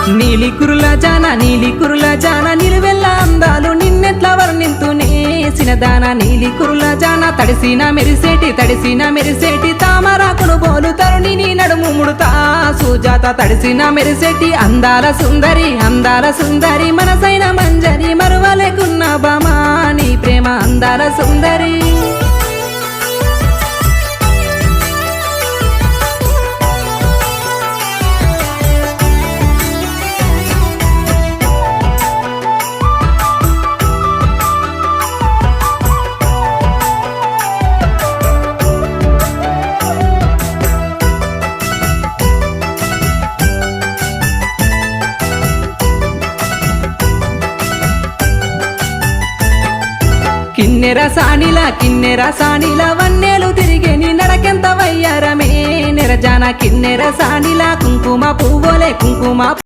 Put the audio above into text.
నీలి కురుల జాన నిలువెల్ల అందాలు నిన్నెట్లా వర్ణింతునే సినదాన నీలి కురుల జాన తడిసిన మెరిసేటి తామరాకును బోలు తరుణిని నడుము ముడుతా సుజాత తడిసిన మెరిసేటి అందాల సుందరి మనసైన మంజరి మరువలేకున్న బామా నీ ప్రేమ అందాల సుందరి కిన్నెర సానిలా వన్నేలు తిరిగే నీ నడకెంత వయ్యారమే నిరజాన కిన్నెర సానిలా కుంకుమ పువ్వులే